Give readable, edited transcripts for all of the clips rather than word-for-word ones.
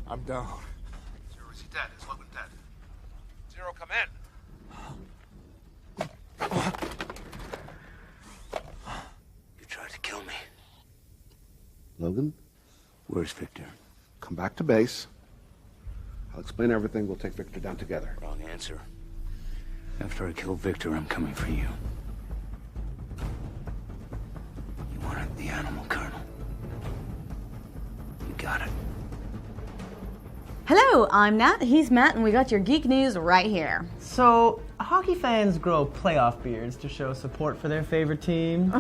I'm down. Zero, is he dead? Is Logan dead? Zero, come in. You tried to kill me. Logan, where's Victor? Come back to base. I'll explain everything. We'll take Victor down together. Wrong answer. After I kill Victor, I'm coming for you. You wanted the animal, Colonel. You got it. Hello, I'm Nat, he's Matt, and we got your geek news right here. So, hockey fans grow playoff beards to show support for their favorite team.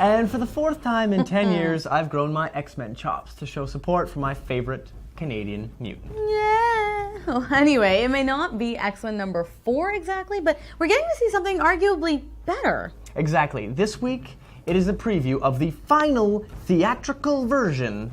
And for the fourth time in 10 years, I've grown my X-Men chops to show support for my favorite Canadian mutant. Yeah. Well, anyway, it may not be X-Men number 4 exactly, but we're getting to see something arguably better. Exactly. This week, it is a preview of the final theatrical version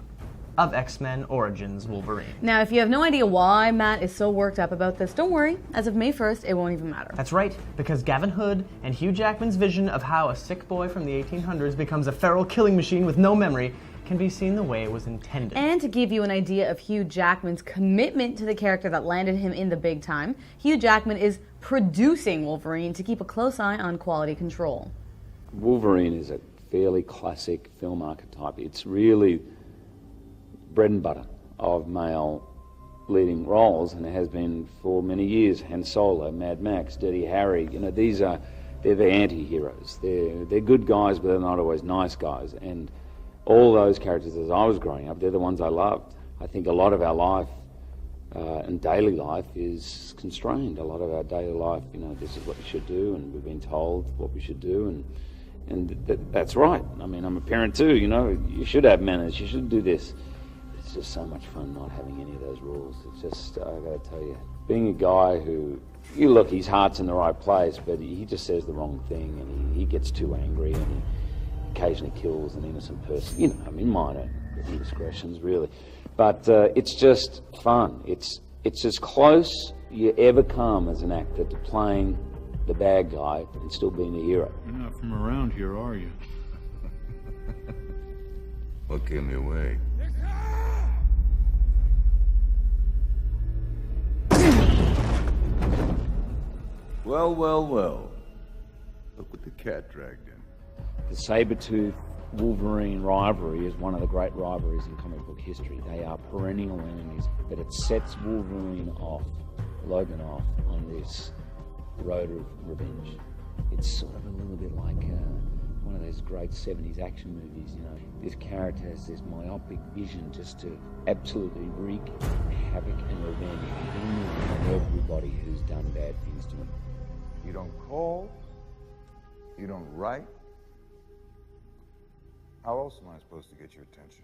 of X-Men Origins Wolverine. Now, if you have no idea why Matt is so worked up about this, don't worry. As of May 1st, it won't even matter. That's right, because Gavin Hood and Hugh Jackman's vision of how a sick boy from the 1800s becomes a feral killing machine with no memory can be seen the way it was intended. And to give you an idea of Hugh Jackman's commitment to the character that landed him in the big time, Hugh Jackman is producing Wolverine to keep a close eye on quality control. Wolverine is a fairly classic film archetype. It's really bread and butter of male leading roles, and it has been for many years. Han Solo, Mad Max, Dirty Harry, they're the anti-heroes. They're good guys, but they're not always nice guys. And all those characters as I was growing up, they're the ones I loved. I think a lot of our life and daily life is constrained. A lot of our daily life, this is what you should do, and we've been told what we should do, and that's right. I mean, I'm a parent too, you should have manners, you should do this. It's just so much fun not having any of those rules. It's just, I gotta tell you, being a guy who, his heart's in the right place, but he just says the wrong thing, and he gets too angry, and he occasionally kills an innocent person. Minor indiscretions, really. But it's just fun. It's as close you ever come as an actor to playing the bad guy and still being a hero. You're not from around here, are you? What gave me away? Well. Look what the cat dragged in. The Sabretooth Wolverine rivalry is one of the great rivalries in comic book history. They are perennial enemies, but it sets Logan off on this road of revenge. It's sort of a little bit like one of those great 70s action movies, This character has this myopic vision just to absolutely wreak havoc and revenge on everybody who's done bad things to him. You don't call, you don't write. How else am I supposed to get your attention?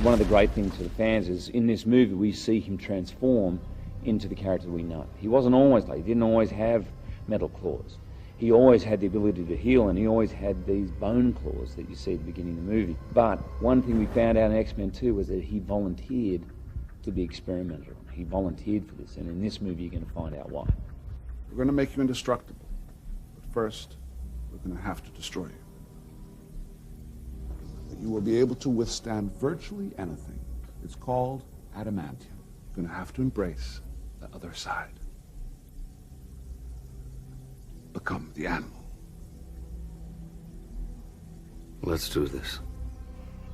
One of the great things for the fans is in this movie we see him transform into the character we know. He wasn't always like, he didn't always have metal claws. He always had the ability to heal, and he always had these bone claws that you see at the beginning of the movie. But one thing we found out in X-Men 2 was that he volunteered to be experimental. He volunteered for this, and in this movie you're going to find out why. We're going to make you indestructible. But first, we're going to have to destroy you. You will be able to withstand virtually anything. It's called adamantium. You're going to have to embrace the other side. Become the animal. Let's do this.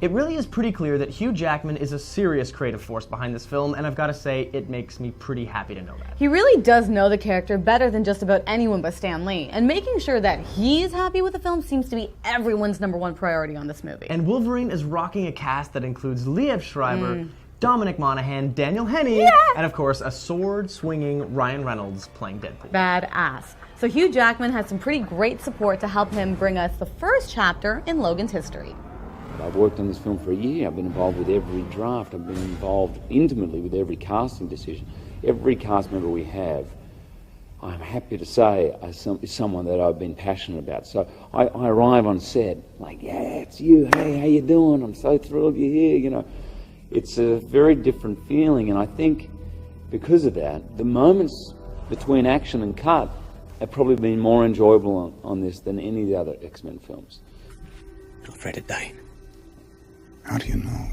It really is pretty clear that Hugh Jackman is a serious creative force behind this film, and I've got to say, it makes me pretty happy to know that. He really does know the character better than just about anyone but Stan Lee, and making sure that he's happy with the film seems to be everyone's #1 priority on this movie. And Wolverine is rocking a cast that includes Liev Schreiber, Dominic Monaghan, Daniel Henney, and of course, a sword-swinging Ryan Reynolds playing Deadpool. Badass. So Hugh Jackman has some pretty great support to help him bring us the first chapter in Logan's history. I've worked on this film for a year. I've been involved with every draft. I've been involved intimately with every casting decision. Every cast member we have, I'm happy to say, is someone that I've been passionate about. So I arrive on set, like, yeah, it's you. Hey, how you doing? I'm so thrilled you're here. It's a very different feeling, and I think because of that, the moments between action and cut have probably been more enjoyable on this than any of the other X-Men films. I'm afraid of dying. How do you know?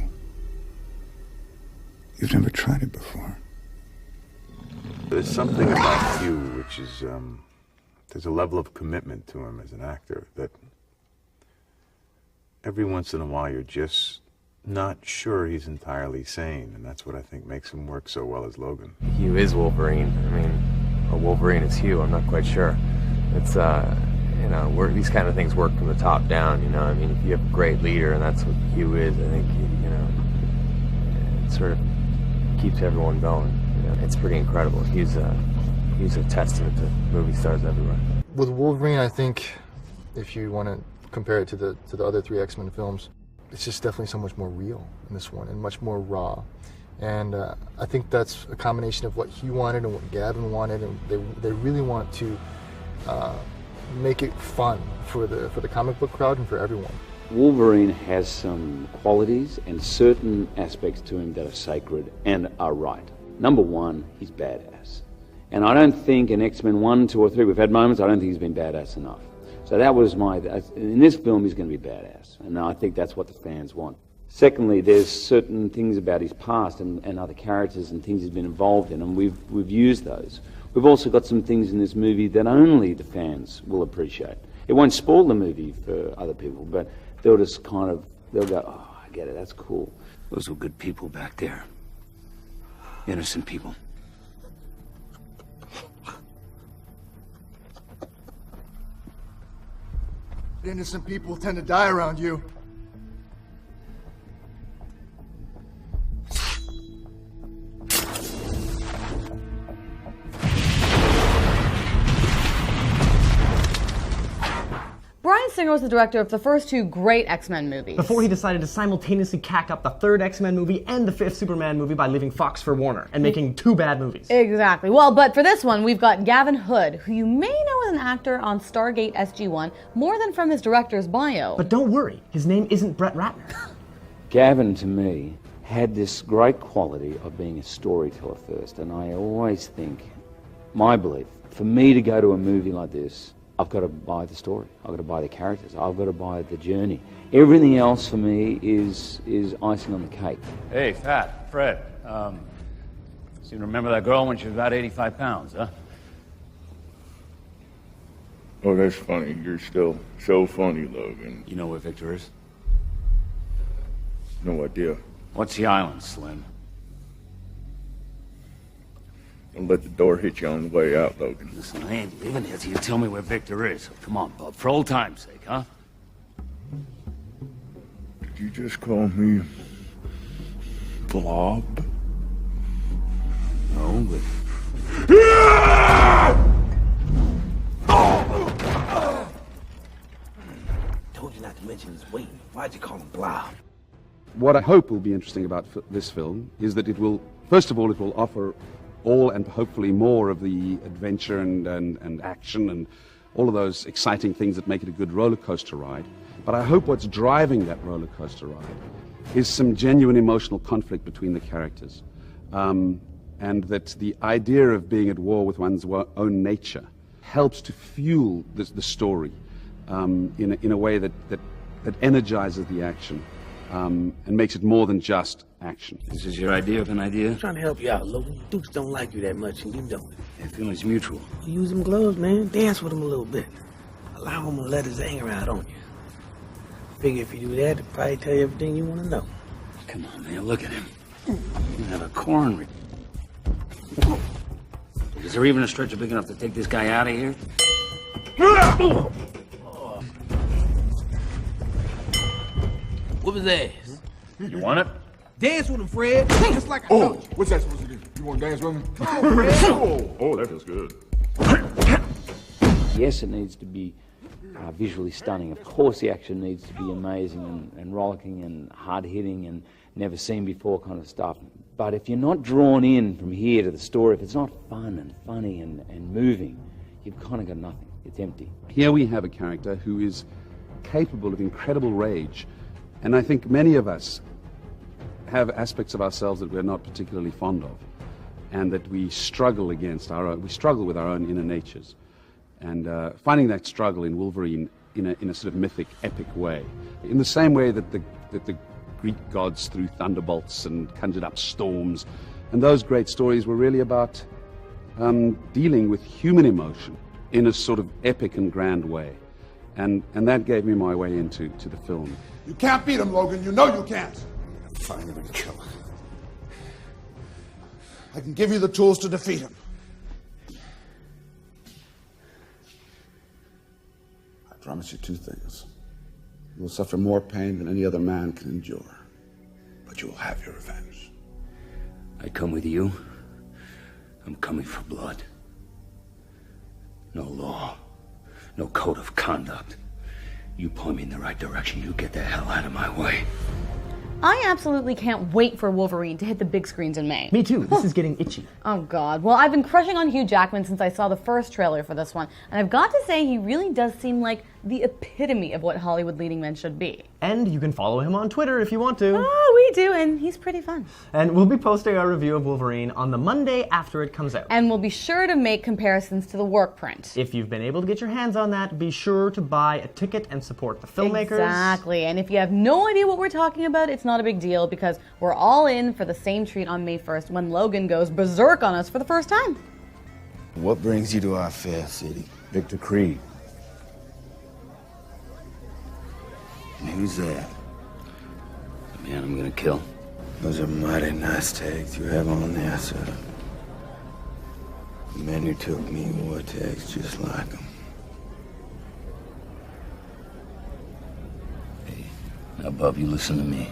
You've never tried it before. There's something about Hugh which is, there's a level of commitment to him as an actor that every once in a while you're just not sure he's entirely sane, and that's what I think makes him work so well as Logan. Hugh is Wolverine. I mean, or Wolverine is Hugh. I'm not quite sure. It's you know, these kind of things work from the top down. You know, I mean, if you have a great leader, and that's what Hugh is, I think you know, it sort of keeps everyone going. You know, it's pretty incredible. He's a testament to movie stars everywhere. With Wolverine, I think if you want to compare it to the other three X-Men films, it's just definitely so much more real in this one and much more raw. And I think that's a combination of what Hugh wanted and what Gavin wanted, and they really want to make it fun for the comic book crowd and for everyone. Wolverine has some qualities and certain aspects to him that are sacred and are right. Number one, he's badass. And I don't think in X-Men 1, 2, or 3, we've had moments, I don't think he's been badass enough. So that was in this film he's going to be badass. And I think that's what the fans want. Secondly, there's certain things about his past and other characters and things he's been involved in, and we've used those. We've also got some things in this movie that only the fans will appreciate. It won't spoil the movie for other people, but they'll just they'll go, oh, I get it, that's cool. Those were good people back there. Innocent people. Innocent people tend to die around you. Bryan Singer was the director of the first two great X-Men movies. Before he decided to simultaneously cack up the third X-Men movie and the fifth Superman movie by leaving Fox for Warner and making two bad movies. Exactly. Well, but for this one, we've got Gavin Hood, who you may know as an actor on Stargate SG-1 more than from his director's bio. But don't worry, his name isn't Brett Ratner. Gavin, to me, had this great quality of being a storyteller first, and I always think, my belief, for me to go to a movie like this, I've got to buy the story. I've got to buy the characters. I've got to buy the journey. Everything else for me is icing on the cake. Hey, Fat, Fred. Seem to remember that girl when she was about 85 pounds, huh? Oh, that's funny. You're still so funny, Logan. You know where Victor is? No idea. What's the island, Slim? Don't let the door hit you on the way out, Logan. Listen, I ain't leaving here till you tell me where Victor is. So come on, bub, for old time's sake, huh? Did you just call me Blob? No, but... Told you not to mention his weight. Why'd you call him Blob? What I hope will be interesting about this film is that it will, first of all, it will offer all and hopefully more of the adventure and action and all of those exciting things that make it a good roller coaster ride. But I hope what's driving that roller coaster ride is some genuine emotional conflict between the characters. And that the idea of being at war with one's own nature helps to fuel the story in a way that energizes the action and makes it more than just action. This is your idea of an idea? I'm trying to help you out, Logan. Dukes don't like you that much, and you don't. That feeling's mutual. Use them gloves, man. Dance with him a little bit. Allow him to let his anger out on you. Figure if you do that, he'll probably tell you everything you want to know. Come on, man, look at him. You have a corn. Is there even a stretcher big enough to take this guy out of here? Whoop his ass. You want it? Dance with him, Fred. Just like I told you. What's that supposed to do? You want to dance with me? Oh, that feels good. Yes, it needs to be visually stunning. Of course, the action needs to be amazing and rollicking and hard-hitting and never seen before kind of stuff. But if you're not drawn in from here to the story, if it's not fun and funny and moving, you've kind of got nothing. It's empty. Here we have a character who is capable of incredible rage, and I think many of us have aspects of ourselves that we're not particularly fond of, and that we struggle with our own inner natures. and finding that struggle in Wolverine in a sort of mythic, epic way, in the same way that the Greek gods threw thunderbolts and conjured up storms, and those great stories were really about dealing with human emotion in a sort of epic and grand way, and that gave me my way into the film. You can't beat him, Logan. You know you can't. Find him and kill him. I can give you the tools to defeat him. I promise you two things. You will suffer more pain than any other man can endure, but you will have your revenge. I come with you. I'm coming for blood. No law, no code of conduct. You point me in the right direction, you get the hell out of my way. I absolutely can't wait for Wolverine to hit the big screens in May. Me too. This is getting itchy. Oh, God. Well, I've been crushing on Hugh Jackman since I saw the first trailer for this one, and I've got to say he really does seem like the epitome of what Hollywood leading men should be. And you can follow him on Twitter if you want to. Oh, we do, and he's pretty fun. And we'll be posting our review of Wolverine on the Monday after it comes out. And we'll be sure to make comparisons to the work print. If you've been able to get your hands on that, be sure to buy a ticket and support the filmmakers. Exactly. And if you have no idea what we're talking about, it's not a big deal because we're all in for the same treat on May 1st when Logan goes berserk on us for the first time. What brings you to our fair city? Victor Creed. And who's that? The man I'm gonna kill. Those are mighty nice tags you have on there, sir. The men who took me wore tags just like them. Hey, now, Bub, you listen to me.